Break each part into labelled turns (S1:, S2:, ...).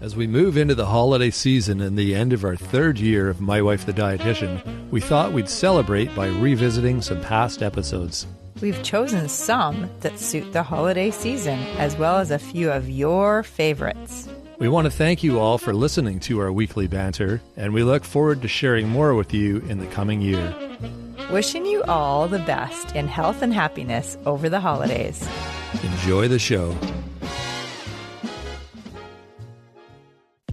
S1: As we move into the holiday season and the end of our third year of My Wife the Dietitian, we thought we'd celebrate by revisiting some past episodes.
S2: We've chosen some that suit the holiday season, as well as a few of your favorites.
S1: We want to thank you all for listening to our weekly banter, and we look forward to sharing more with you in the coming year.
S2: Wishing you all the best in health and happiness over the holidays.
S1: Enjoy the show.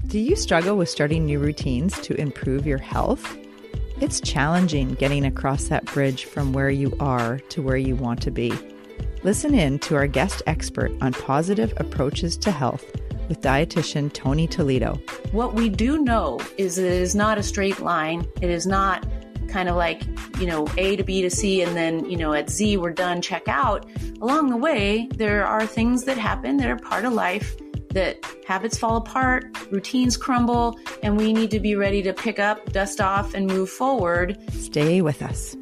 S2: Do you struggle with starting new routines to improve your health? It's challenging getting across that bridge from where you are to where you want to be. Listen in to our guest expert on positive approaches to health with dietitian Toni Toledo.
S3: What we do know is it is not a straight line. It is not kind of like, A to B to C, and then, at Z we're done, check out. Along the way, there are things that happen that are part of life, that habits fall apart, routines crumble, and we need to be ready to pick up, dust off, and move forward.
S2: Stay with us.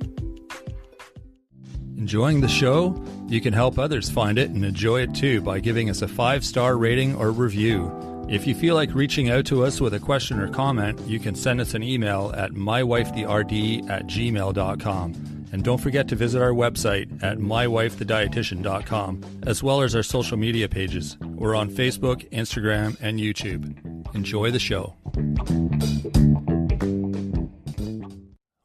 S1: Enjoying the show? You can help others find it and enjoy it too by giving us a 5-star rating or review. If you feel like reaching out to us with a question or comment, you can send us an email at mywifetherd@gmail.com. And don't forget to visit our website at mywifethedietitian.com, as well as our social media pages. We're on Facebook, Instagram, and YouTube. Enjoy the show.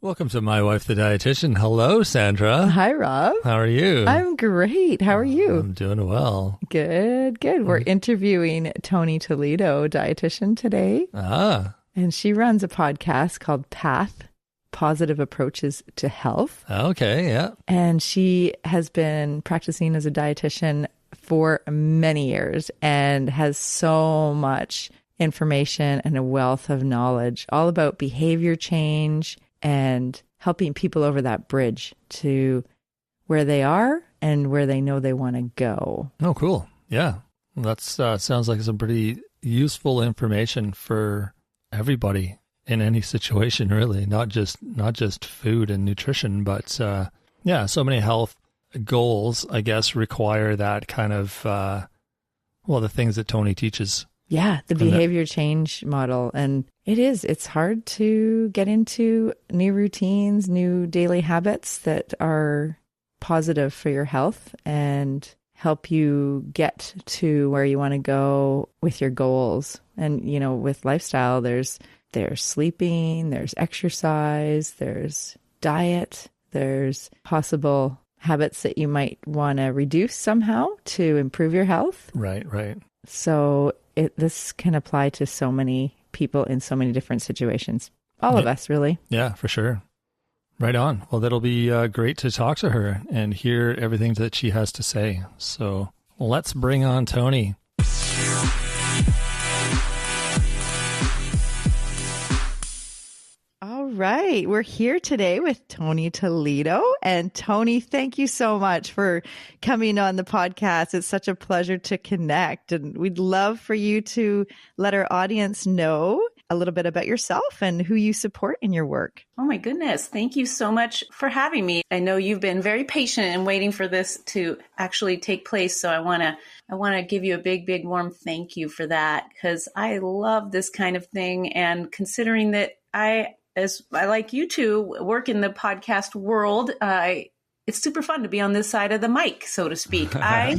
S1: Welcome to My Wife the Dietitian. Hello, Sandra.
S2: Hi, Rob.
S1: How are you?
S2: I'm great. How are you?
S1: I'm doing well.
S2: Good. We're interviewing Toni Toledo, dietitian, today. And she runs a podcast called Path, Positive Approaches to Health.
S1: Okay, yeah.
S2: And she has been practicing as a dietitian for many years and has so much information and a wealth of knowledge all about behavior change and helping people over that bridge to where they are and where they know they want to go.
S1: Oh, cool. Yeah. That sounds like some pretty useful information for everybody in any situation, really, not just food and nutrition, but so many health goals, I guess, require that kind of, the things that Toni teaches.
S2: Yeah, the behavior change model. And it's hard to get into new routines, new daily habits that are positive for your health and help you get to where you want to go with your goals. And, with lifestyle, there's sleeping, there's exercise, there's diet, there's possible habits that you might want to reduce somehow to improve your health.
S1: Right.
S2: So this can apply to so many people in so many different situations. All of us, really. Yeah,
S1: for sure. Right on. Well, that'll be great to talk to her and hear everything that she has to say. So let's bring on Toni.
S2: All right. We're here today with Toni Toledo. And Toni, thank you so much for coming on the podcast. It's such a pleasure to connect. And we'd love for you to let our audience know a little bit about yourself and who you support in your work.
S3: Oh my goodness. Thank you so much for having me. I know you've been very patient and waiting for this to actually take place. So I want to give you a big, big warm thank you for that, because I love this kind of thing. And considering that as I like you two, work in the podcast world, it's super fun to be on this side of the mic, so to speak. I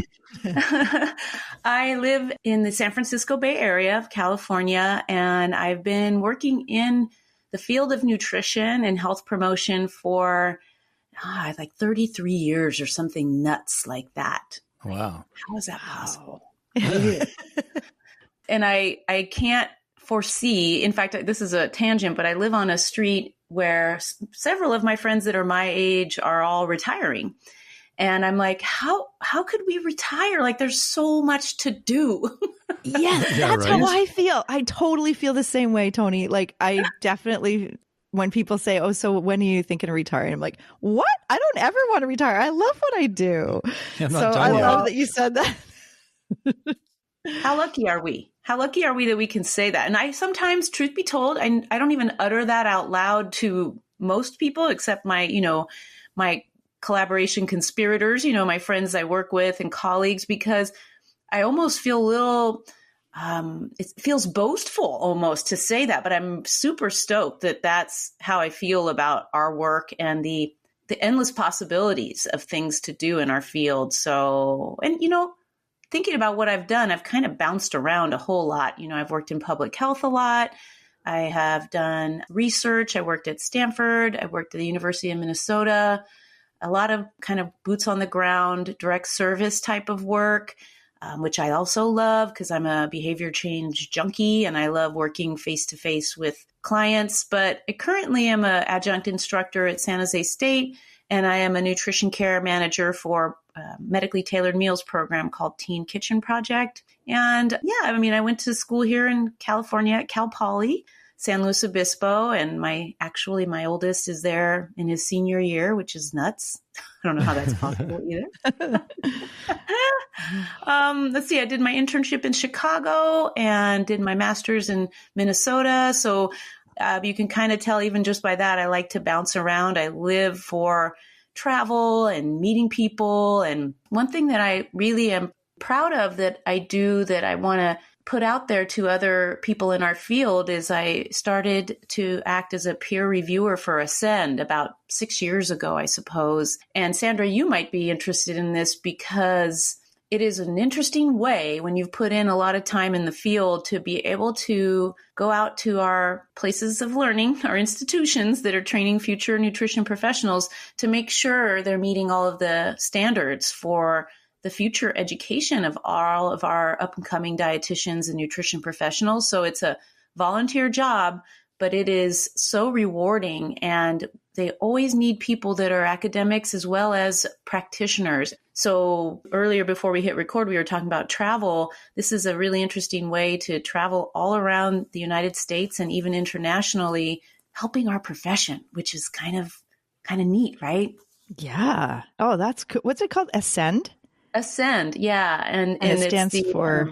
S3: live in the San Francisco Bay Area of California, and I've been working in the field of nutrition and health promotion for like 33 years or something nuts like that.
S1: Wow.
S3: How is that possible? And I can't foresee, in fact, this is a tangent, but I live on a street where several of my friends that are my age are all retiring. And I'm like, how could we retire? Like, there's so much to do.
S2: Yes, that's right. How I feel. I totally feel the same way, Toni. Like, I definitely, when people say, oh, so when are you thinking of retiring? I'm like, what? I don't ever want to retire. I love what I do. So I love that you said that.
S3: How lucky are we? How lucky are we that we can say that? And I sometimes, truth be told, I don't even utter that out loud to most people except my collaboration conspirators, my friends I work with and colleagues, because I almost feel a little it feels boastful almost to say that, but I'm super stoked that that's how I feel about our work and the endless possibilities of things to do in our field. So, and thinking about what I've done, I've kind of bounced around a whole lot. I've worked in public health a lot. I have done research. I worked at Stanford. I worked at the University of Minnesota. A lot of kind of boots on the ground, direct service type of work, which I also love because I'm a behavior change junkie and I love working face to face with clients. But I currently am an adjunct instructor at San Jose State, and I am a nutrition care manager for a medically tailored meals program called Teen Kitchen Project. And I went to school here in California at Cal Poly, San Luis Obispo, and my oldest is there in his senior year, which is nuts. I don't know how that's possible either. Let's see, I did my internship in Chicago and did my master's in Minnesota. So you can kind of tell even just by that, I like to bounce around. I live for travel and meeting people. And one thing that I really am proud of that I do that I want to put out there to other people in our field is I started to act as a peer reviewer for Ascend about 6 years ago, I suppose. And Sandra, you might be interested in this because it is an interesting way when you've put in a lot of time in the field to be able to go out to our places of learning, our institutions that are training future nutrition professionals to make sure they're meeting all of the standards for the future education of all of our up and coming dietitians and nutrition professionals. So it's a volunteer job, but it is so rewarding. And they always need people that are academics as well as practitioners. So earlier before we hit record, we were talking about travel. This is a really interesting way to travel all around the United States and even internationally, helping our profession, which is kind of neat, right?
S2: Yeah. Oh, that's cool. What's it called? Ascend?
S3: Ascend, yeah. And
S2: it
S3: it's
S2: stands
S3: the
S2: for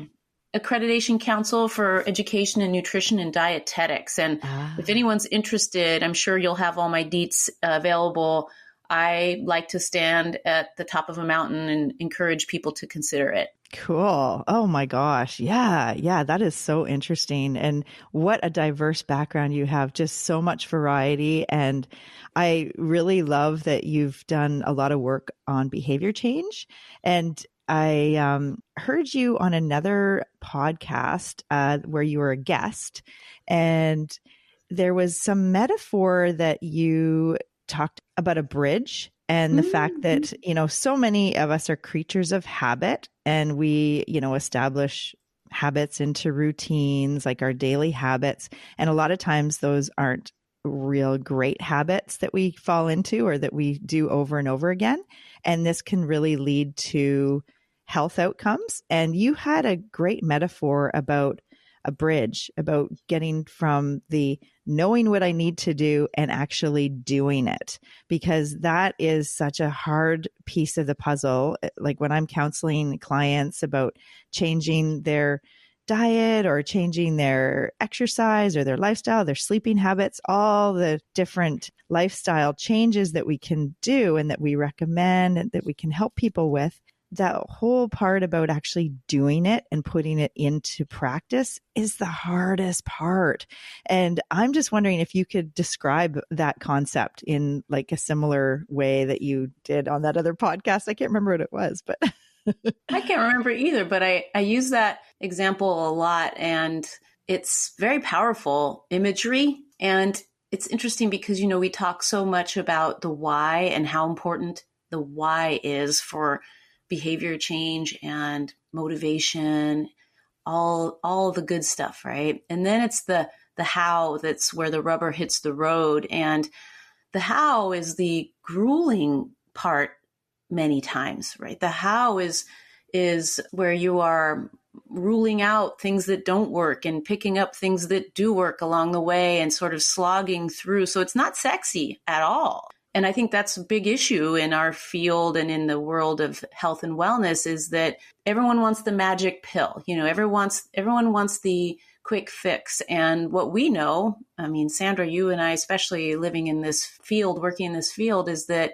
S3: Accreditation Council for Education in Nutrition and Dietetics. And if anyone's interested, I'm sure you'll have all my deets available. I like to stand at the top of a mountain and encourage people to consider it.
S2: Cool. Oh my gosh. Yeah. Yeah. That is so interesting. And what a diverse background you have. Just so much variety. And I really love that you've done a lot of work on behavior change. And I heard you on another podcast where you were a guest, and there was some metaphor that you talked about a bridge and the fact that, so many of us are creatures of habit, and we, establish habits into routines, like our daily habits. And a lot of times those aren't real great habits that we fall into or that we do over and over again. And this can really lead to health outcomes. And you had a great metaphor about a bridge, about getting from the knowing what I need to do and actually doing it, because that is such a hard piece of the puzzle. Like when I'm counseling clients about changing their diet or changing their exercise or their lifestyle, their sleeping habits, all the different lifestyle changes that we can do and that we recommend and that we can help people with. That whole part about actually doing it and putting it into practice is the hardest part. And I'm just wondering if you could describe that concept in like a similar way that you did on that other podcast. I can't remember what it was, but
S3: I can't remember either, but I use that example a lot, and it's very powerful imagery. And it's interesting because, we talk so much about the why and how important the why is for behavior change and motivation, all the good stuff, right? And then it's the how that's where the rubber hits the road. And the how is the grueling part many times, right? The how is where you are ruling out things that don't work and picking up things that do work along the way and sort of slogging through. So it's not sexy at all. And I think that's a big issue in our field and in the world of health and wellness, is that everyone wants the magic pill. Everyone wants the quick fix. And what we know, Sandra, you and I, especially living in this field, working in this field, is that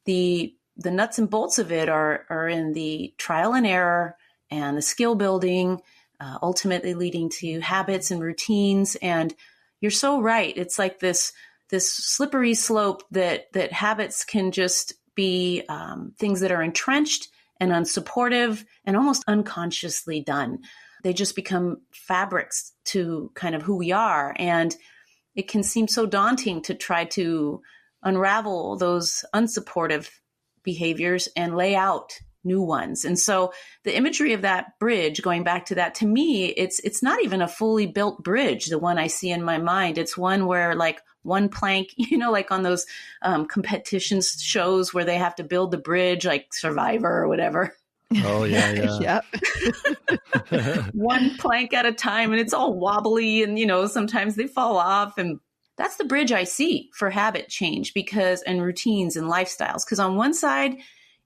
S3: the nuts and bolts of it are in the trial and error and the skill building, ultimately leading to habits and routines. And you're so right. It's like this slippery slope that habits can just be things that are entrenched and unsupportive and almost unconsciously done. They just become fabrics to kind of who we are. And it can seem so daunting to try to unravel those unsupportive behaviors and lay out new ones. And so the imagery of that bridge, going back to that, to me, it's not even a fully built bridge, the one I see in my mind. It's one where like one plank, like on those competition shows where they have to build the bridge, like Survivor or whatever.
S1: Oh, yeah.
S2: Yep.
S3: One plank at a time, and it's all wobbly, and sometimes they fall off. And that's the bridge I see for habit change and routines and lifestyles. Because on one side,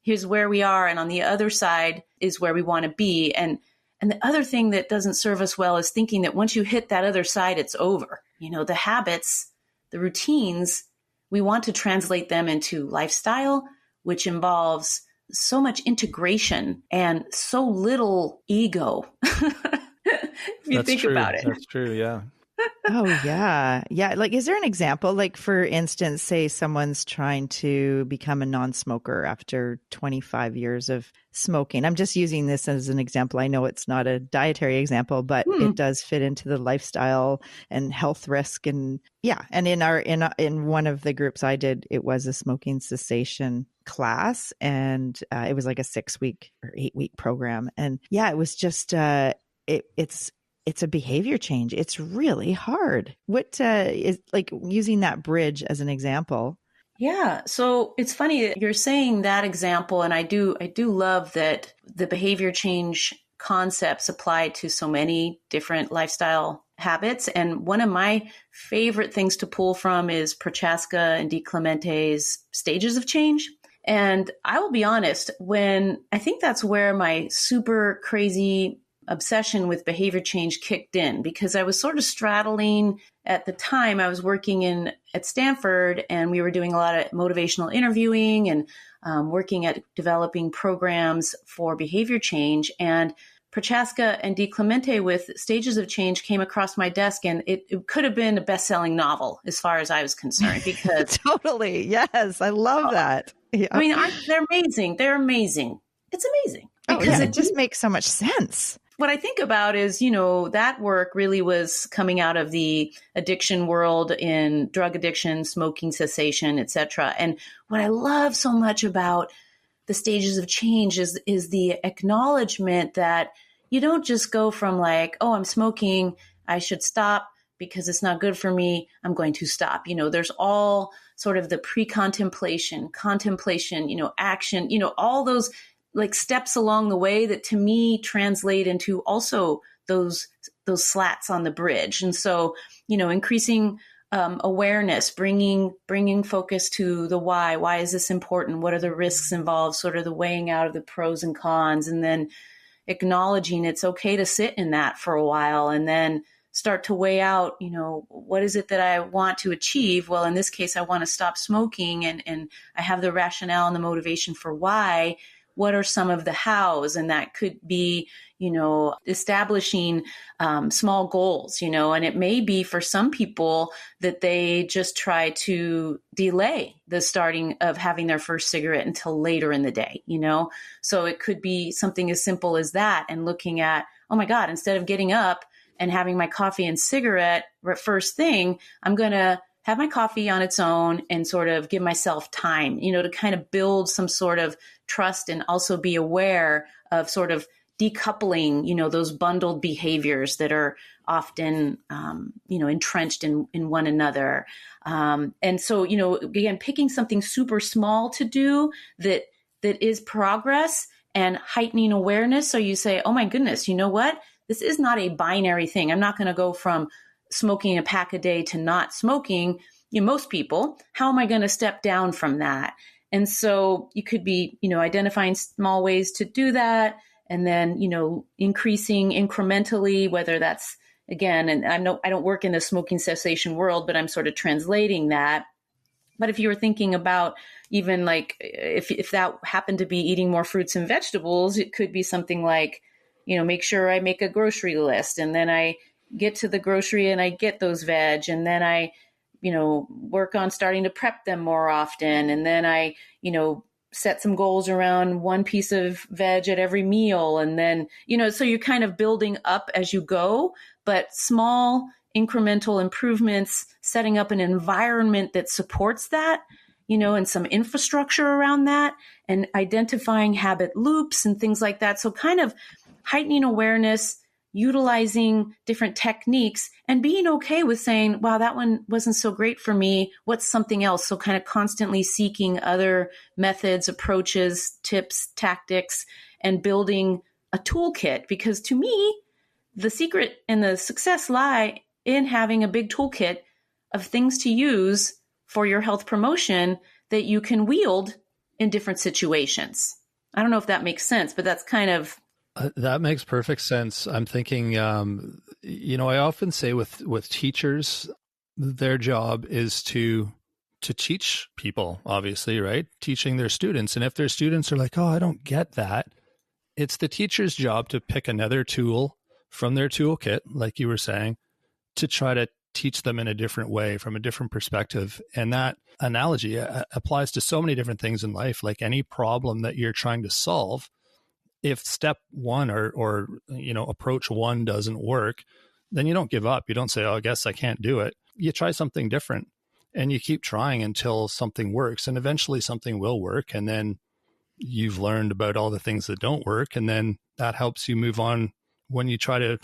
S3: here's where we are, and on the other side is where we want to be. And the other thing that doesn't serve us well is thinking that once you hit that other side, it's over. The habits, the routines, we want to translate them into lifestyle, which involves so much integration and so little ego. If you think about it.
S4: That's true. Yeah.
S2: Oh, yeah. Yeah. Like, is there an example? Like, for instance, say someone's trying to become a non-smoker after 25 years of smoking. I'm just using this as an example. I know it's not a dietary example, but it does fit into the lifestyle and health risk. And yeah. And in one of the groups I did, it was a smoking cessation class, and it was like a 6-week or 8-week program. And yeah, it was just, it's a behavior change. It's really hard. What is like using that bridge as an example?
S3: Yeah. So it's funny that you're saying that example. And I do love that the behavior change concepts apply to so many different lifestyle habits. And one of my favorite things to pull from is Prochaska and DiClemente's stages of change. And I will be honest, I think that's where my super crazy obsession with behavior change kicked in, because I was sort of straddling at the time. I was working at Stanford, and we were doing a lot of motivational interviewing and working at developing programs for behavior change. And Prochaska and DiClemente with Stages of Change came across my desk, and it could have been a best-selling novel as far as I was concerned, because
S2: Totally. Yes. I love that. Yeah.
S3: I mean, they're amazing. They're amazing. It's amazing.
S2: Because it just makes so much sense.
S3: What I think about is, that work really was coming out of the addiction world in drug addiction, smoking cessation, et cetera. And what I love so much about the stages of change is the acknowledgement that you don't just go from like, oh, I'm smoking, I should stop because it's not good for me, I'm going to stop. There's all sort of the pre-contemplation, contemplation, action, all those like steps along the way that to me translate into also those slats on the bridge. And so, increasing awareness, bringing focus to the why. Why is this important? What are the risks involved? Sort of the weighing out of the pros and cons, and then acknowledging it's okay to sit in that for a while, and then start to weigh out, what is it that I want to achieve? Well, in this case, I want to stop smoking, and I have the rationale and the motivation for why. What are some of the hows? And that could be, establishing small goals, and it may be for some people that they just try to delay the starting of having their first cigarette until later in the day, So it could be something as simple as that, and looking at, oh my God, instead of getting up and having my coffee and cigarette first thing, I'm going to have my coffee on its own and sort of give myself time, to kind of build some sort of trust, and also be aware of sort of decoupling, those bundled behaviors that are often, entrenched in one another. And so, again, picking something super small to do that is progress and heightening awareness. So you say, oh my goodness, you know what? This is not a binary thing. I'm not going to go from smoking a pack a day to not smoking. Most people, how am I going to step down from that? And so you could be, identifying small ways to do that, and then, increasing incrementally, whether that's, again, and I don't work in the smoking cessation world, but I'm sort of translating that. But if you were thinking about even like, if that happened to be eating more fruits and vegetables, it could be something like, make sure I make a grocery list, and then I get to the grocery and I get those veg, and then I, work on starting to prep them more often. And then I, set some goals around one piece of veg at every meal. And then, so you're kind of building up as you go, but small incremental improvements, setting up an environment that supports that, and some infrastructure around that, and identifying habit loops and things like that. So kind of heightening awareness, utilizing different techniques, and being okay with saying, wow, that one wasn't so great for me. What's something else? So kind of constantly seeking other methods, approaches, tips, tactics, and building a toolkit. Because to me, the secret and the success lie in having a big toolkit of things to use for your health promotion that you can wield in different situations. I don't know if that makes sense, but that's kind of...
S1: that makes perfect sense. I'm thinking, I often say with teachers, their job is to teach people, obviously, right? Teaching their students. And if their students are like, oh, I don't get that, it's the teacher's job to pick another tool from their toolkit, like you were saying, to try to teach them in a different way, from a different perspective. And that analogy applies to so many different things in life. Like any problem that you're trying to solve, if step one or approach one doesn't work, then you don't give up. You don't say, oh, I guess I can't do it. You try something different, and you keep trying until something works, and eventually something will work. And then you've learned about all the things that don't work, and then that helps you move on when you try to,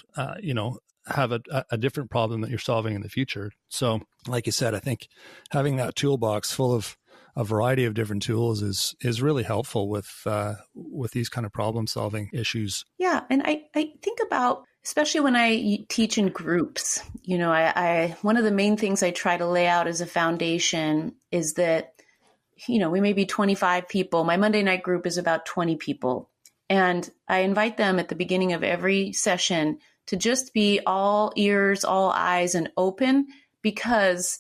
S1: have a different problem that you're solving in the future. So like you said, I think having that toolbox full of a variety of different tools is really helpful with these kind of problem solving issues.
S3: Yeah. And I think about, especially when I teach in groups, I one of the main things I try to lay out as a foundation is that, we may be 25 people. My Monday night group is about 20 people. And I invite them at the beginning of every session to just be all ears, all eyes, and open, because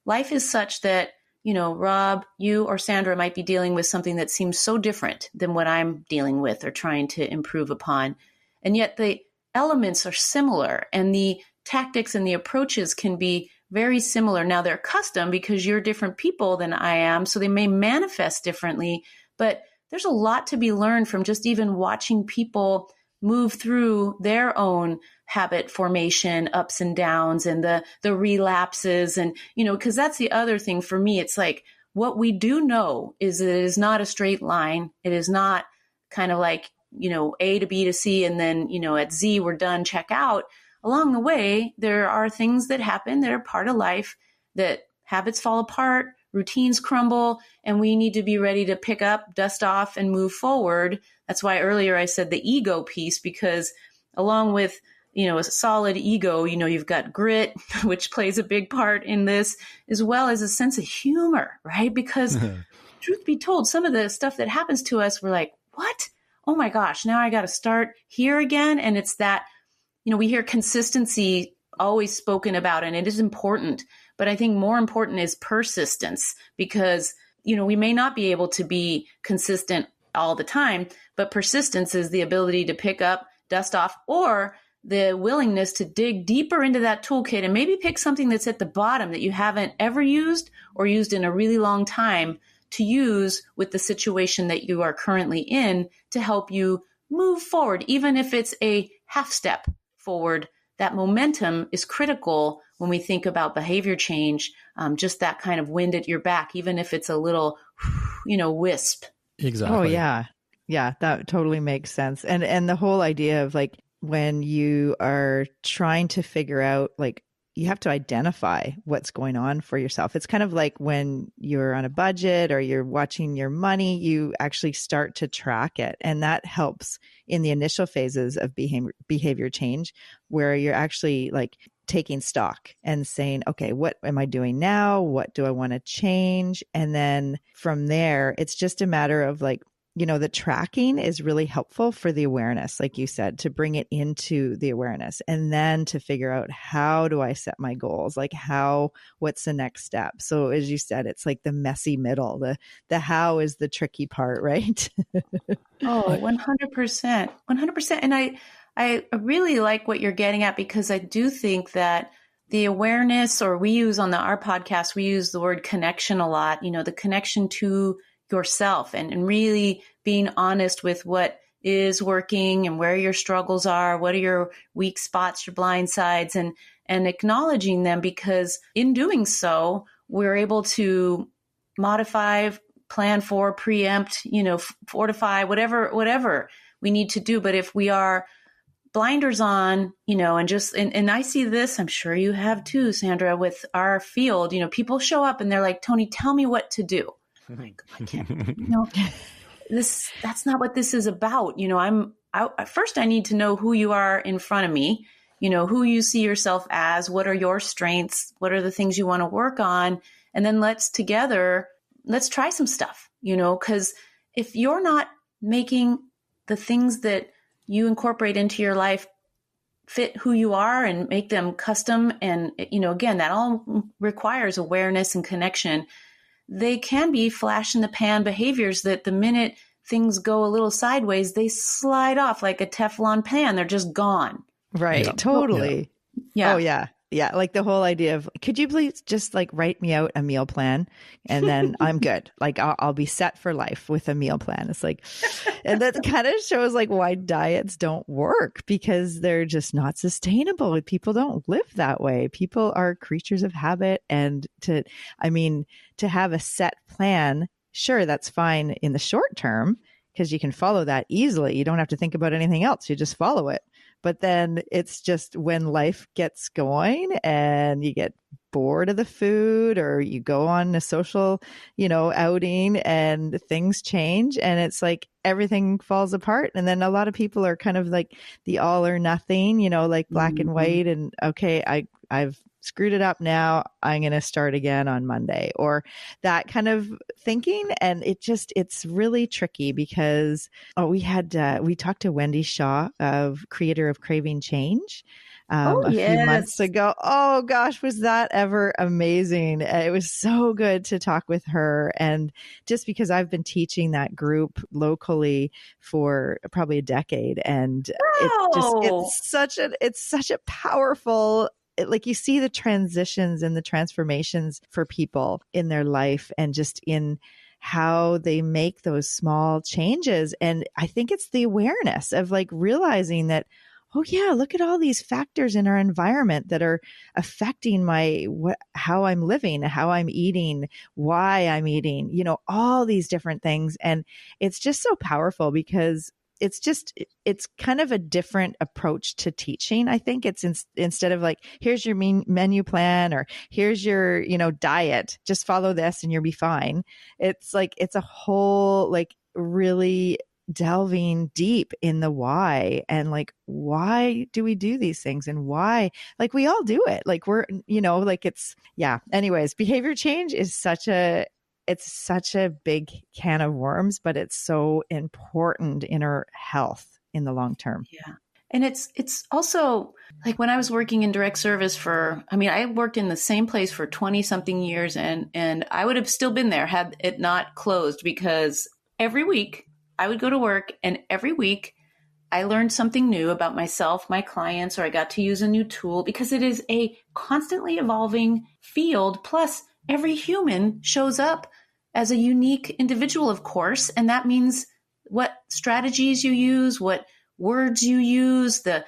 S3: life is such that, Rob, you or Sandra might be dealing with something that seems so different than what I'm dealing with or trying to improve upon. And yet the elements are similar, and the tactics and the approaches can be very similar. Now they're custom because you're different people than I am, so they may manifest differently, but there's a lot to be learned from just even watching people move through their own habit formation, ups and downs, and the relapses. And, because that's the other thing for me. It's like, what we do know is that it is not a straight line. It is not kind of like, A to B to C, and then, at Z, we're done, check out. Along the way, there are things that happen that are part of life, that habits fall apart, routines crumble, and we need to be ready to pick up, dust off, and move forward. That's why earlier I said the ego piece, because along with, a solid ego, you've got grit, which plays a big part in this, as well as a sense of humor, right? Because truth be told, some of the stuff that happens to us, we're like, what? Oh my gosh, now I got to start here again. And it's that, we hear consistency always spoken about, and it is important. But I think more important is persistence, because, we may not be able to be consistent all the time, but persistence is the ability to pick up, dust off, or the willingness to dig deeper into that toolkit and maybe pick something that's at the bottom that you haven't ever used or used in a really long time to use with the situation that you are currently in to help you move forward. Even if it's a half step forward, that momentum is critical when we think about behavior change, just that kind of wind at your back, even if it's a little, wisp.
S1: Exactly.
S2: Oh, yeah. Yeah, that totally makes sense. And the whole idea of like, when you are trying to figure out, like, you have to identify what's going on for yourself. It's kind of like when you're on a budget or you're watching your money, you actually start to track it. And that helps in the initial phases of behavior change, where you're actually like taking stock and saying, okay, what am I doing now? What do I want to change? And then from there, it's just a matter of like, the tracking is really helpful for the awareness, like you said, to bring it into the awareness, and then to figure out, how do I set my goals? Like what's the next step? So as you said, it's like the messy middle, the how is the tricky part, right?
S3: Oh, 100%. 100%. And I really like what you're getting at, because I do think that the awareness, or we use on our podcast, we use the word connection a lot, the connection to yourself, and really being honest with what is working and where your struggles are, what are your weak spots, your blind sides, and acknowledging them, because in doing so, we're able to modify, plan for, preempt, fortify, whatever we need to do. But if we are blinders on, and I see this, I'm sure you have too, Sandra, with our field, people show up and they're like, Toni, tell me what to do. I'm like, I can't, that's not what this is about. First I need to know who you are in front of me, who you see yourself as, what are your strengths, what are the things you want to work on. And then let's try some stuff, because if you're not making the things that you incorporate into your life fit who you are and make them custom, and, again, that all requires awareness and connection. They can be flash in the pan behaviors that the minute things go a little sideways, they slide off like a Teflon pan. They're just gone.
S2: Right.
S1: Yeah.
S2: Totally.
S3: Yeah.
S2: Oh, yeah. Yeah. Like the whole idea of, could you please just like write me out a meal plan and then I'm good. Like I'll be set for life with a meal plan. It's like, and that kind of shows like why diets don't work, because they're just not sustainable. People don't live that way. People are creatures of habit. And to have a set plan, sure, that's fine in the short term, because you can follow that easily. You don't have to think about anything else. You just follow it. But then it's just when life gets going and you get bored of the food, or you go on a social, outing, and things change, and it's like everything falls apart. And then a lot of people are kind of like the all or nothing, like black and white. And okay, I've screwed it up now, I'm going to start again on Monday, or that kind of thinking. And it's really tricky, because we talked to Wendy Shaw, creator of Craving Change, a few months ago. Oh gosh, was that ever amazing. It was so good to talk with her. And just because I've been teaching that group locally for probably a decade, and it's such a powerful, like, you see the transitions and the transformations for people in their life, and just in how they make those small changes. And I think it's the awareness of like realizing that, oh yeah, look at all these factors in our environment that are affecting how I'm living, how I'm eating, why I'm eating, all these different things. And it's just so powerful, because it's kind of a different approach to teaching. I think it's instead of like, here's your menu plan, or here's your, diet, just follow this and you'll be fine. It's like, it's a whole, like, really delving deep in the why, and like, why do we do these things, and why, like, we all do it. Like, we're, like, it's, yeah. Anyways, behavior change is such a big can of worms, but it's so important in our health in the long term.
S3: Yeah. And it's also like, when I was working in direct service I worked in the same place for 20 something years, and I would have still been there had it not closed, because every week I would go to work, and every week I learned something new about myself, my clients, or I got to use a new tool, because it is a constantly evolving field. Plus, every human shows up as a unique individual, of course. And that means what strategies you use, what words you use, the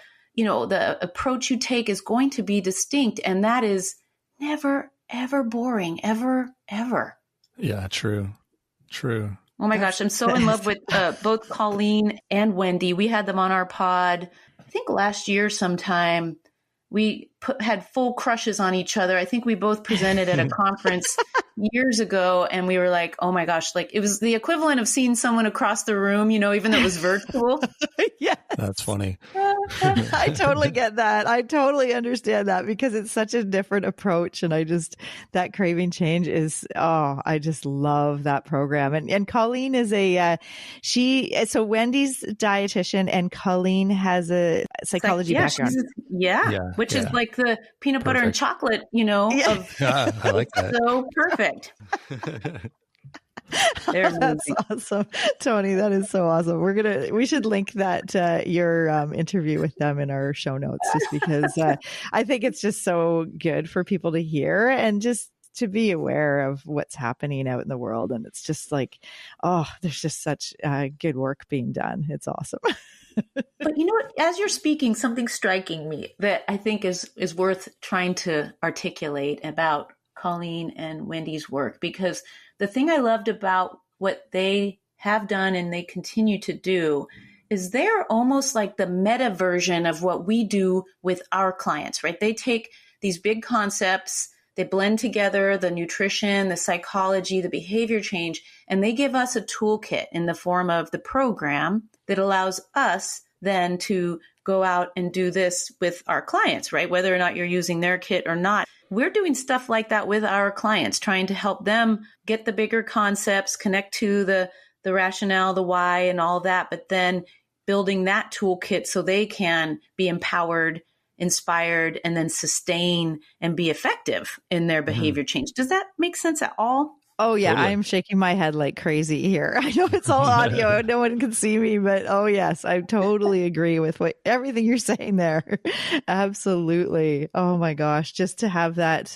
S3: approach you take is going to be distinct. And that is never, ever boring, ever, ever.
S1: Yeah, true.
S3: Oh my gosh, I'm so in love with both Colleen and Wendy. We had them on our pod, I think last year sometime. We had full crushes on each other. I think we both presented at a conference years ago, and we were like, oh my gosh, like, it was the equivalent of seeing someone across the room, even though it was virtual.
S2: Yeah.
S1: That's funny.
S2: I totally get that. I totally understand that, because it's such a different approach. And that Craving Change is, I just love that program. And Colleen is so Wendy's dietitian, and Colleen has a psychology background.
S3: Which is like the peanut butter and chocolate,
S1: I like that.
S3: So perfect. They're
S2: That's
S3: amazing.
S2: awesome, Toni. That is so awesome. We should link that your interview with them in our show notes, just because I think it's just so good for people to hear and just to be aware of what's happening out in the world. And it's just like, oh, there's just such good work being done. It's awesome.
S3: But you know what? As you're speaking, something striking me that I think is worth trying to articulate about Colleen and Wendy's work, because the thing I loved about what they have done and they continue to do is they're almost like the meta version of what we do with our clients, right? They take these big concepts, they blend together the nutrition, the psychology, the behavior change, and they give us a toolkit in the form of the program that allows us then to go out and do this with our clients, right? Whether or not you're using their kit or not. We're doing stuff like that with our clients, trying to help them get the bigger concepts, connect to the rationale, the why, and all that, but then building that toolkit so they can be empowered, inspired, and then sustain and be effective in their behavior change. Does that make sense at all?
S2: Oh yeah,
S1: Totally.
S2: I'm shaking my head like crazy here. I know it's all audio, no one can see me, but oh yes, I totally agree with everything you're saying there. Absolutely. Oh my gosh, just to have that,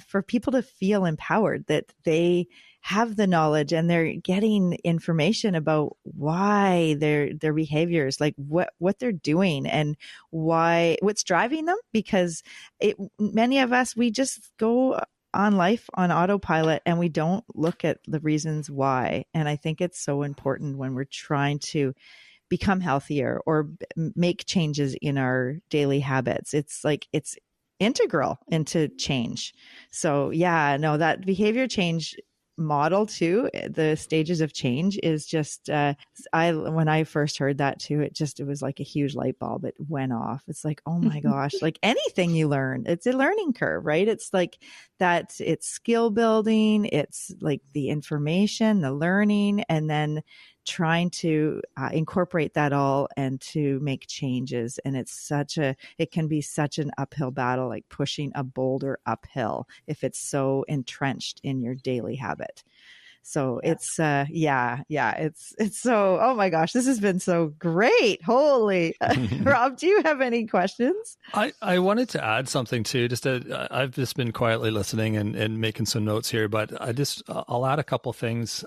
S2: for people to feel empowered that they have the knowledge and they're getting information about why their behaviors, like what they're doing and what's driving them. Because many of us, we just go on life on autopilot and we don't look at the reasons why. And I think it's so important when we're trying to become healthier or make changes in our daily habits. It's like, it's integral into change. So yeah, no, that behavior change model too, the stages of change is just, when I first heard that too, it was like a huge light bulb. It went off. It's like, oh my gosh, like anything you learn, it's a learning curve, right? It's like that, it's skill building. It's like the information, the learning, and then trying to incorporate that all and to make changes. And it can be such an uphill battle, like pushing a boulder uphill if it's so entrenched in your daily habit. So it's so, oh my gosh, this has been so great. Holy Rob, do you have any questions?
S1: I wanted to add something too. I've just been quietly listening and making some notes here, but I'll add a couple things.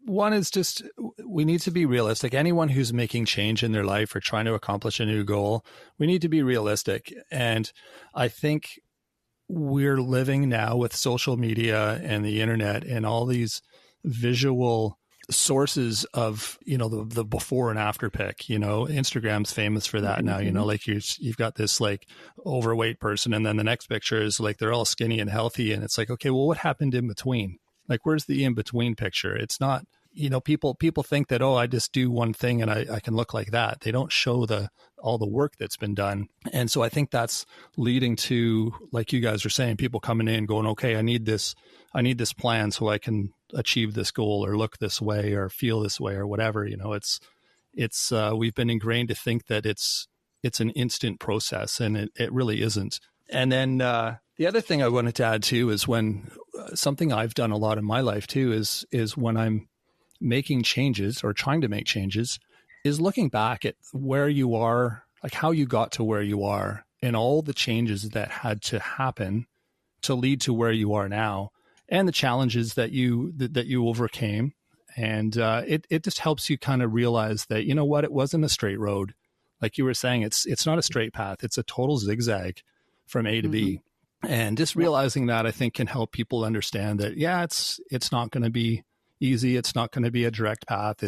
S1: One is just, we need to be realistic. Anyone who's making change in their life or trying to accomplish a new goal, we need to be realistic. And I think we're living now with social media and the internet and all these visual sources of, the before and after pic. Instagram's famous for that now, like you've got this like overweight person and then the next picture is like they're all skinny and healthy. And it's like, okay, well, what happened in between? Like, where's the in-between picture? It's not, people think that, oh, I just do one thing and I can look like that. They don't show all the work that's been done. And so I think that's leading to, like you guys are saying, people coming in going, okay, I need this plan so I can achieve this goal or look this way or feel this way or whatever. It's we've been ingrained to think that it's an instant process, and it really isn't. And then the other thing I wanted to add too is when something I've done a lot in my life too is when I'm making changes or trying to make changes, is looking back at where you are, like how you got to where you are, and all the changes that had to happen to lead to where you are now, and the challenges that you overcame. And it just helps you kind of realize that, you know what, it wasn't a straight road. Like you were saying, it's not a straight path. It's a total zigzag from A to B. And just realizing that, I think, can help people understand that, yeah, it's not going to be easy. It's not going to be a direct path.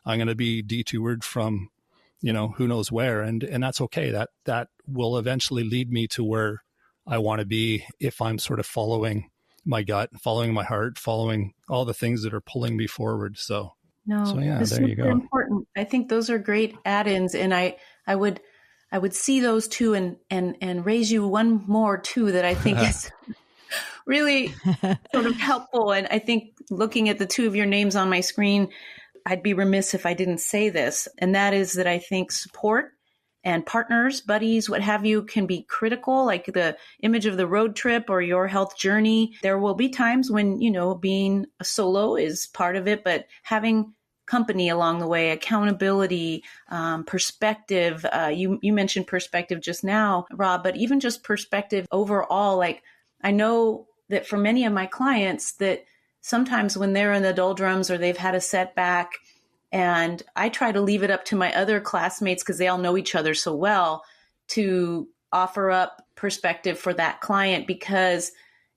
S1: I'm going to be detoured from, who knows where. And that's okay. That will eventually lead me to where I want to be if I'm sort of following my gut, following my heart, following all the things that are pulling me forward. So yeah, there you go.
S3: Important. I think those are great add-ins. And I would see those two and raise you one more too that I think is really sort of helpful. And I think looking at the two of your names on my screen, I'd be remiss if I didn't say this. And that is that I think support and partners, buddies, what have you, can be critical, like the image of the road trip or your health journey. There will be times when, being a solo is part of it, but having company along the way, accountability, perspective. You mentioned perspective just now, Rob, but even just perspective overall. Like, I know that for many of my clients that sometimes when they're in the doldrums or they've had a setback, and I try to leave it up to my other classmates because they all know each other so well to offer up perspective for that client, because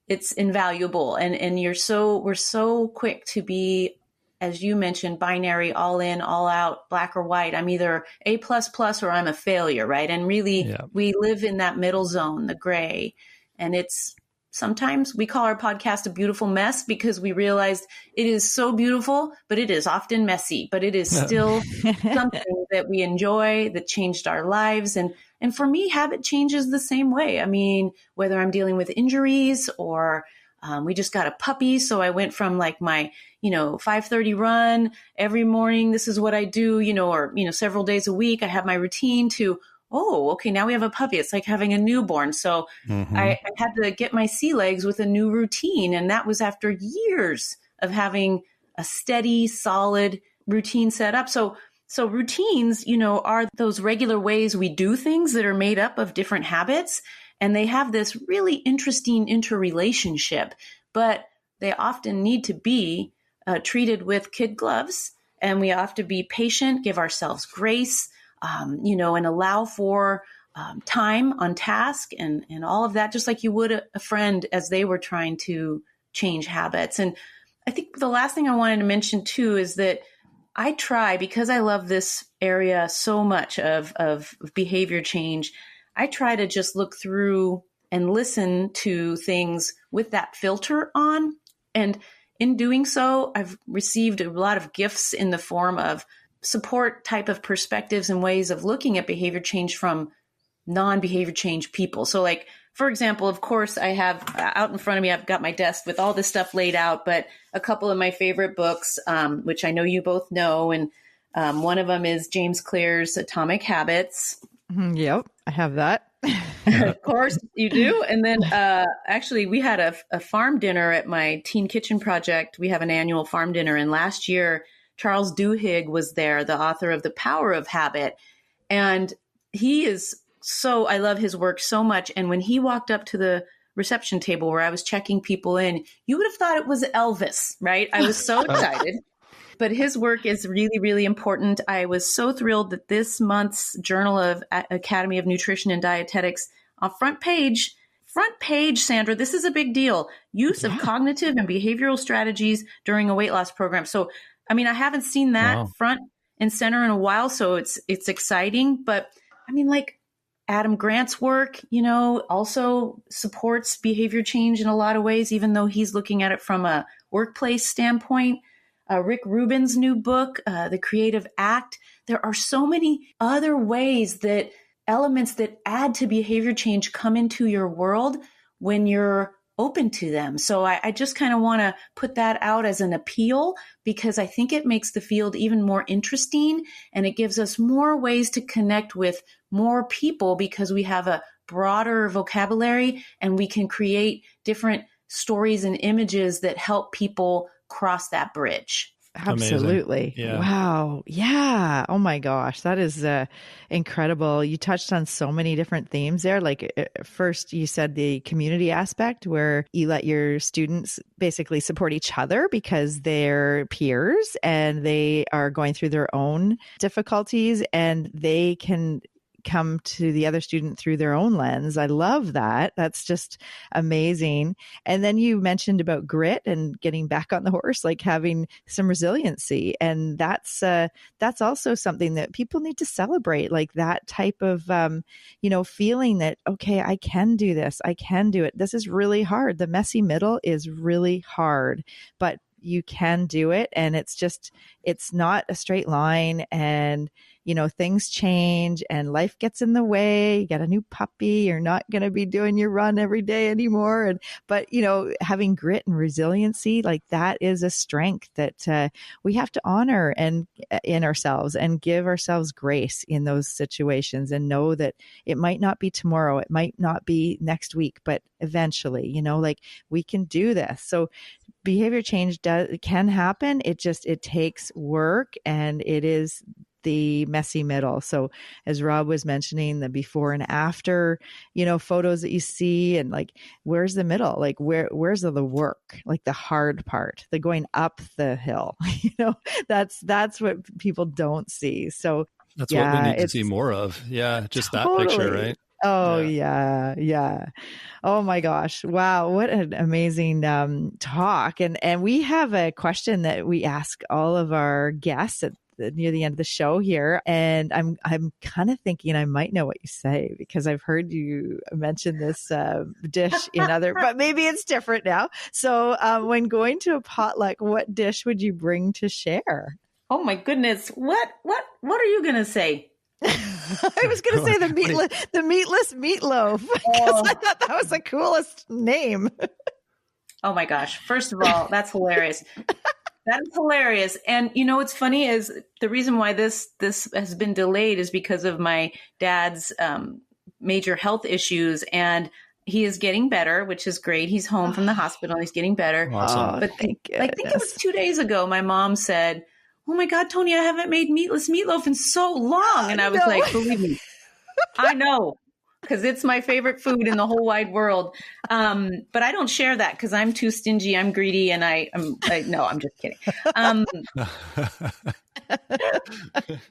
S3: it's invaluable. And we're so quick to be, as you mentioned, binary, all in, all out, black or white. I'm either A++ or I'm a failure, right? And really, we live in that middle zone, the gray. And sometimes we call our podcast a beautiful mess because we realized it is so beautiful, but it is often messy, but it is still something that we enjoy, that changed our lives. And for me, habit change is the same way. I mean, whether I'm dealing with injuries or we just got a puppy. So I went from like my, 5:30 run every morning. This is what I do, or, several days a week. I have my routine to, oh, okay, now we have a puppy. It's like having a newborn. So I had to get my sea legs with a new routine. And that was after years of having a steady, solid routine set up. So routines, are those regular ways we do things that are made up of different habits. And they have this really interesting interrelationship, but they often need to be treated with kid gloves. And we have to be patient, give ourselves grace, and allow for time on task and all of that, just like you would a friend as they were trying to change habits. And I think the last thing I wanted to mention too is that I try, because I love this area so much of behavior change, I try to just look through and listen to things with that filter on. And in doing so, I've received a lot of gifts in the form of support type of perspectives and ways of looking at behavior change from non-behavior change people. So like, for example, of course, I have out in front of me, I've got my desk with all this stuff laid out, but a couple of my favorite books, which I know you both know. And one of them is James Clear's Atomic Habits.
S2: Yep, I have that.
S3: Of course you do. And then actually we had a farm dinner at my Teen Kitchen Project. We have an annual farm dinner. And last year, Charles Duhigg was there, the author of The Power of Habit. And I love his work so much. And when he walked up to the reception table where I was checking people in, you would have thought it was Elvis, right? I was so excited. But his work is really, really important. I was so thrilled that this month's Journal of Academy of Nutrition and Dietetics front page, Sandra, this is a big deal. Use of cognitive and behavioral strategies during a weight loss program. So, I mean, I haven't seen that front and center in a while, so it's exciting. But I mean, like Adam Grant's work, also supports behavior change in a lot of ways, even though he's looking at it from a workplace standpoint. Rick Rubin's new book, The Creative Act. There are so many other ways that elements that add to behavior change come into your world when you're open to them. So I just kind of want to put that out as an appeal, because I think it makes the field even more interesting, and it gives us more ways to connect with more people because we have a broader vocabulary and we can create different stories and images that help people cross that bridge.
S2: Absolutely.
S1: Yeah.
S2: Wow. Yeah. Oh my gosh. That is incredible. You touched on so many different themes there. Like first you said the community aspect where you let your students basically support each other because they're peers and they are going through their own difficulties and they can come to the other student through their own lens. I love that. That's just amazing. And then you mentioned about grit and getting back on the horse, like having some resiliency. And that's also something that people need to celebrate, like that type of, feeling that, okay, I can do this. I can do it. This is really hard. The messy middle is really hard, but you can do it. And it's not a straight line. And things change and life gets in the way. You got a new puppy. You're not going to be doing your run every day anymore. But having grit and resiliency, like that is a strength that we have to honor and in ourselves and give ourselves grace in those situations and know that it might not be tomorrow. It might not be next week, but eventually, like we can do this. So behavior change can happen. It takes work, and it is the messy middle. So as Rob was mentioning, the before and after, photos that you see, and like, where's the middle? Like where's the work? Like the hard part, the going up the hill, that's what people don't see. So
S1: that's what we need to see more of. Yeah. Just
S2: totally.
S1: That picture, right?
S2: Oh, yeah. Oh my gosh. Wow. What an amazing talk. And we have a question that we ask all of our guests near the end of the show here. And I'm kind of thinking I might know what you say, because I've heard you mention this dish in but maybe it's different now. So when going to a potluck, what dish would you bring to share?
S3: Oh my goodness. What are you going to say?
S2: I was going to say the meatless meatloaf, because I thought that was the coolest name.
S3: Oh my gosh. First of all, that's hilarious. That is hilarious. And what's funny is the reason why this has been delayed is because of my dad's major health issues, and he is getting better, which is great. He's home from the hospital and he's getting better.
S1: Awesome.
S3: But I think it was 2 days ago, my mom said, "Oh my God, Toni, I haven't made meatless meatloaf in so long." And I was like, believe me, I know, because it's my favorite food in the whole wide world. But I don't share that because I'm too stingy. I'm greedy. And no, I'm just kidding.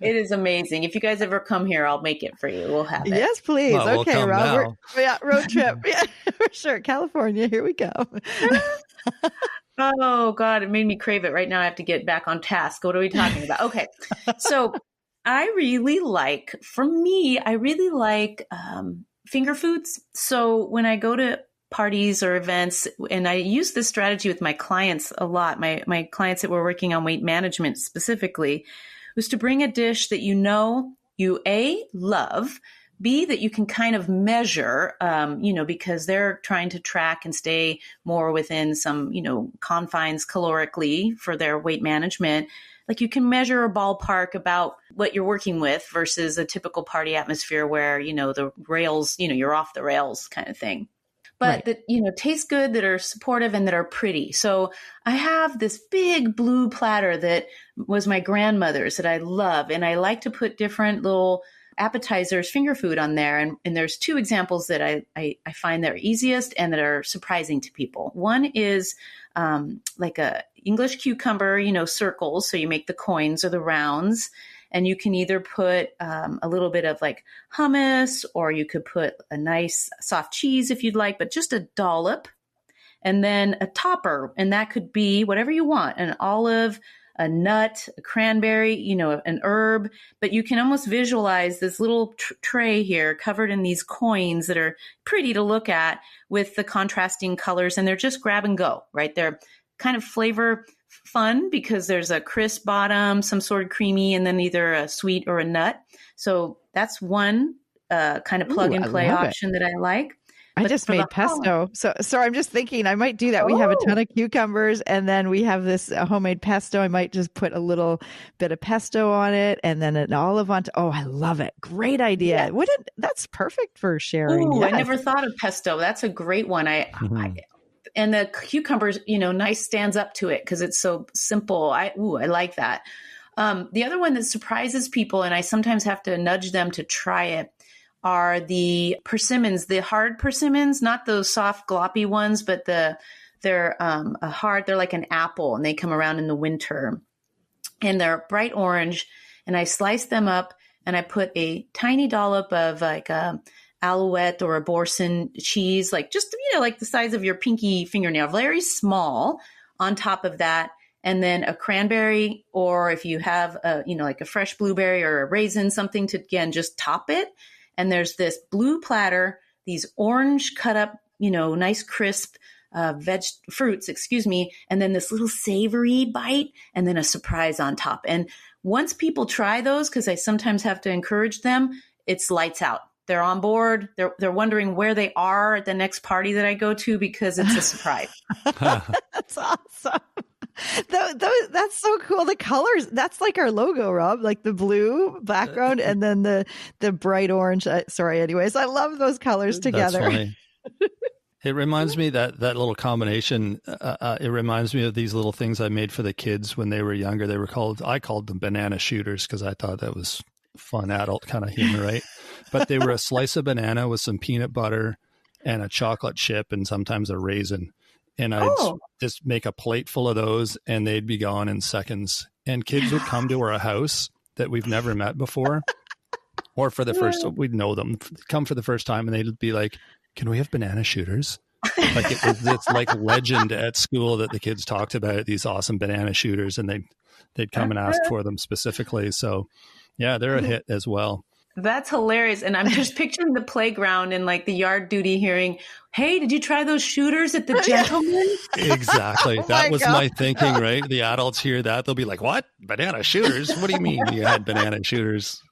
S3: It is amazing. If you guys ever come here, I'll make it for you. We'll have it.
S2: Yes, please.
S1: Well,
S2: okay,
S1: we'll
S2: Robert. Yeah, road trip. Yeah, for sure. California. Here we go.
S3: Oh God, it made me crave it right now. I have to get back on task. What are we talking about? Okay. So I really like finger foods. So when I go to parties or events, and I use this strategy with my clients a lot, my clients that were working on weight management specifically, was to bring a dish that you A, love, B, that you can kind of measure, because they're trying to track and stay more within some, confines calorically for their weight management. Like you can measure a ballpark about what you're working with versus a typical party atmosphere where, the rails, you're off the rails kind of thing. But
S2: right.
S3: that, taste good, that are supportive and that are pretty. So I have this big blue platter that was my grandmother's that I love. And I like to put different little appetizers, finger food on there. And there's two examples that I find that are easiest and that are surprising to people. One is like a English cucumber, circles. So you make the coins or the rounds, and you can either put a little bit of like hummus, or you could put a nice soft cheese if you'd like, but just a dollop, and then a topper. And that could be whatever you want, an olive, a nut, a cranberry, an herb, but you can almost visualize this little tray here covered in these coins that are pretty to look at with the contrasting colors, and they're just grab and go, right? They're kind of flavor fun because there's a crisp bottom, some sort of creamy, and then either a sweet or a nut. So that's one kind of plug and play option that I like.
S2: I just made pesto. So I'm just thinking I might do that. We have a ton of cucumbers, and then we have this homemade pesto. I might just put a little bit of pesto on it, and then an olive on top. Oh, I love it. Great idea. Yeah. That's perfect for sharing.
S3: Yes. I never thought of pesto. That's a great one. And the cucumbers, nice stands up to it because it's so simple. I like that. The other one that surprises people, and I sometimes have to nudge them to try it, are the persimmons, the hard persimmons, not those soft gloppy ones, but they're hard. They're like an apple, and they come around in the winter, and they're bright orange. And I slice them up, and I put a tiny dollop of like Alouette or a Boursin cheese, like just, like the size of your pinky fingernail, very small, on top of that. And then a cranberry, or if you have like a fresh blueberry or a raisin, something to, again, just top it. And there's this blue platter, these orange cut up, nice crisp fruits, and then this little savory bite, and then a surprise on top. And once people try those, because I sometimes have to encourage them, it's lights out. They're on board. They're wondering where they are at the next party that I go to because it's a surprise.
S2: That's awesome. That's so cool. The colors, that's like our logo, Rob, like the blue background and then the bright orange. Sorry, anyways, I love those colors together.
S1: That's funny. It reminds me that little combination. It reminds me of these little things I made for the kids when they were younger. I called them banana shooters because I thought that was fun adult kind of humor, right? But they were a slice of banana with some peanut butter and a chocolate chip and sometimes a raisin. And I'd just make a plate full of those and they'd be gone in seconds. And kids would come to our house that we've never met before, or for the first, we'd know them, come for the first time, and they'd be like, "Can we have banana shooters?" Like it's like legend at school that the kids talked about these awesome banana shooters, and they'd come and ask for them specifically. So yeah, they're a hit as well.
S3: That's hilarious. And I'm just picturing the playground and like the yard duty hearing, "Hey, did you try those shooters at the Gentleman?"
S1: Exactly. That was my thinking, right? The adults hear that. They'll be like, "What? Banana shooters? What do you mean you had banana shooters?"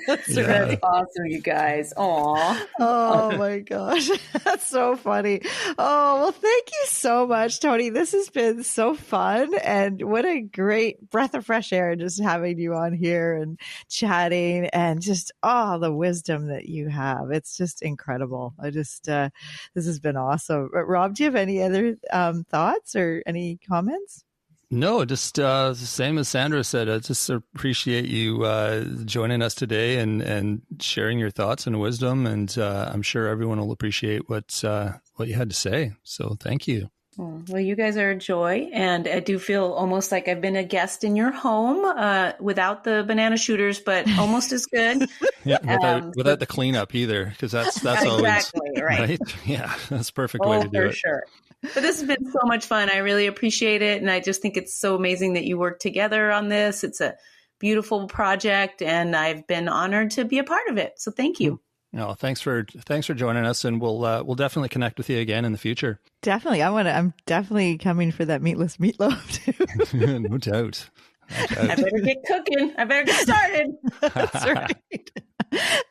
S3: That's awesome, you guys. Aw.
S2: Oh my gosh. That's so funny. Oh, well, thank you so much, Toni. This has been so fun. And what a great breath of fresh air just having you on here and chatting and just all the wisdom that you have. It's just incredible. This has been awesome. Rob, do you have any other thoughts or any comments?
S1: No, just the same as Sandra said. I just appreciate you joining us today and sharing your thoughts and wisdom. And I'm sure everyone will appreciate what you had to say. So thank you.
S3: Well, you guys are a joy. And I do feel almost like I've been a guest in your home without the banana shooters, but almost as good.
S1: Yeah, without the cleanup either, because that's
S3: exactly,
S1: always
S3: right.
S1: Yeah, that's a perfect way to do it.
S3: For sure. But this has been so much fun. I really appreciate it. And I just think it's so amazing that you work together on this. It's a beautiful project and I've been honored to be a part of it. So thank you.
S1: No, thanks for joining us, and we'll definitely connect with you again in the future.
S2: Definitely. I'm definitely coming for that meatless meatloaf too.
S1: No doubt.
S3: I better get cooking. I better get started.
S2: That's right.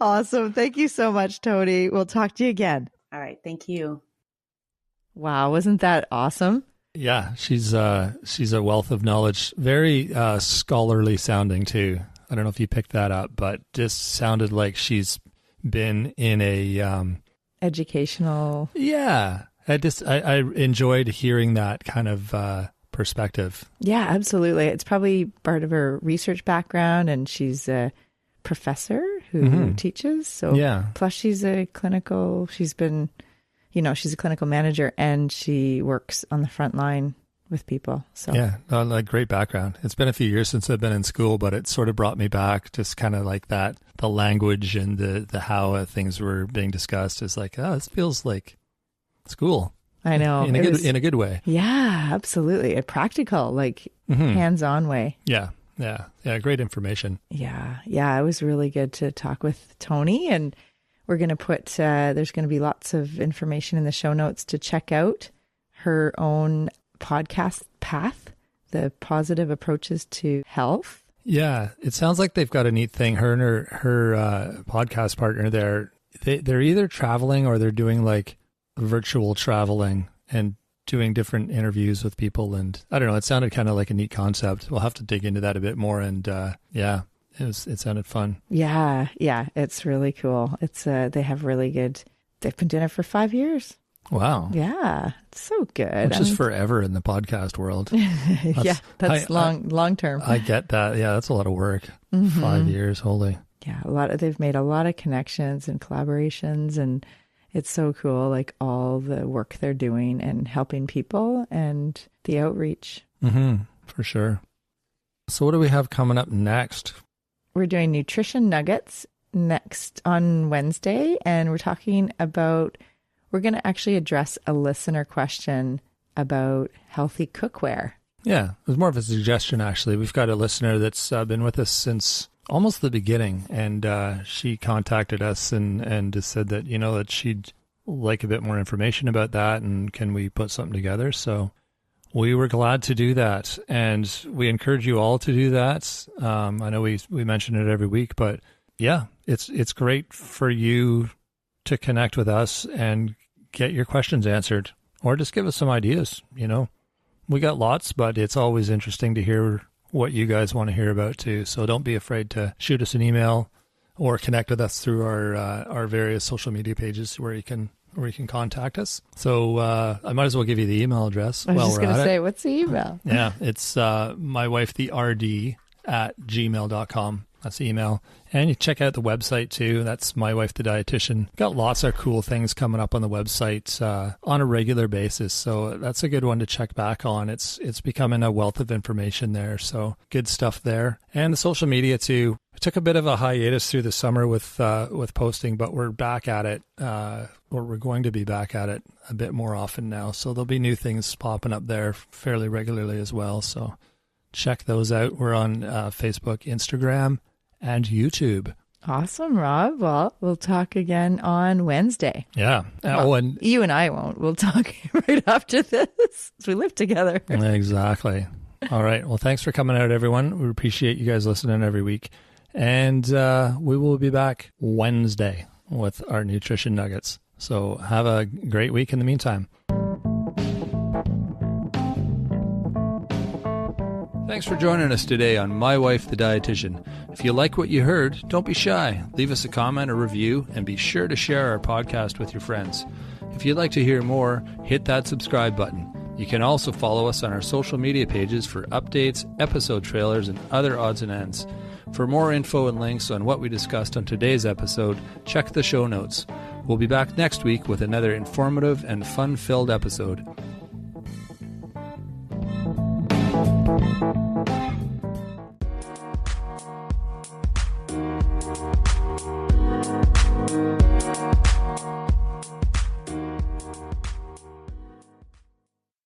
S2: Awesome. Thank you so much, Toni. We'll talk to you again.
S3: All right. Thank you.
S2: Wow, wasn't that awesome?
S1: Yeah, she's a wealth of knowledge. Very scholarly sounding too. I don't know if you picked that up, but just sounded like she's been in a
S2: educational.
S1: Yeah, I enjoyed hearing that kind of perspective.
S2: Yeah, absolutely. It's probably part of her research background, and she's a professor who teaches. So
S1: yeah, plus
S2: she's a clinical manager and she works on the front line with people. So
S1: yeah, like great background. It's been a few years since I've been in school, but it sort of brought me back, just kind of like that, the language and the how things were being discussed is like, oh, this feels like school.
S2: I know.
S1: In a good way.
S2: Yeah, absolutely. A practical, like hands-on way.
S1: Yeah. Great information.
S2: Yeah. It was really good to talk with Toni, and we're going to put, there's going to be lots of information in the show notes to check out her own podcast path, the positive approaches to health.
S1: Yeah. It sounds like they've got a neat thing. Her and her podcast partner they're either traveling or they're doing like virtual traveling and doing different interviews with people. And I don't know, it sounded kind of like a neat concept. We'll have to dig into that a bit more. And it sounded fun.
S2: Yeah, it's really cool. It's they've been doing it for 5 years.
S1: Wow.
S2: Yeah, it's so good.
S1: Which is forever in the podcast world.
S2: That's long term.
S1: I get that. Yeah, that's a lot of work. 5 years, holy.
S2: Yeah, they've made a lot of connections and collaborations, and it's so cool, like all the work they're doing and helping people and the outreach.
S1: For sure. So what do we have coming up next?
S2: We're doing nutrition nuggets next on Wednesday, and we're going to actually address a listener question about healthy cookware.
S1: Yeah, it was more of a suggestion, actually. We've got a listener that's been with us since almost the beginning, and she contacted us and just said that, that she'd like a bit more information about that, and can we put something together? So We were glad to do that, and we encourage you all to do that. I know we mention it every week, but yeah, it's great for you to connect with us and get your questions answered, or just give us some ideas. You know, we got lots, but it's always interesting to hear what you guys want to hear about too. So don't be afraid to shoot us an email or connect with us through our various social media pages where you can contact us. So I might as well give you the email address.
S2: I was just going to say, what's the email?
S1: Yeah, it's mywifetherd@gmail.com. That's the email. And you check out the website too. That's My Wife the Dietitian. Got lots of cool things coming up on the website on a regular basis. So that's a good one to check back on. It's becoming a wealth of information there. So good stuff there. And the social media too. We took a bit of a hiatus through the summer with posting, but we're back at it. Or we're going to be back at it a bit more often now. So there'll be new things popping up there fairly regularly as well. So check those out. We're on Facebook, Instagram, and YouTube.
S2: Awesome, Rob. Well, we'll talk again on Wednesday.
S1: Yeah.
S2: Well, and you and I won't. We'll talk right after this as we live together.
S1: Exactly. All right. Well, thanks for coming out, everyone. We appreciate you guys listening every week. And we will be back Wednesday with our nutrition nuggets. So have a great week in the meantime. Thanks for joining us today on My Wife the Dietitian. If you like what you heard, don't be shy. Leave us a comment or review, and be sure to share our podcast with your friends. If you'd like to hear more, hit that subscribe button. You can also follow us on our social media pages for updates, episode trailers, and other odds and ends. For more info and links on what we discussed on today's episode, check the show notes. We'll be back next week with another informative and fun-filled episode.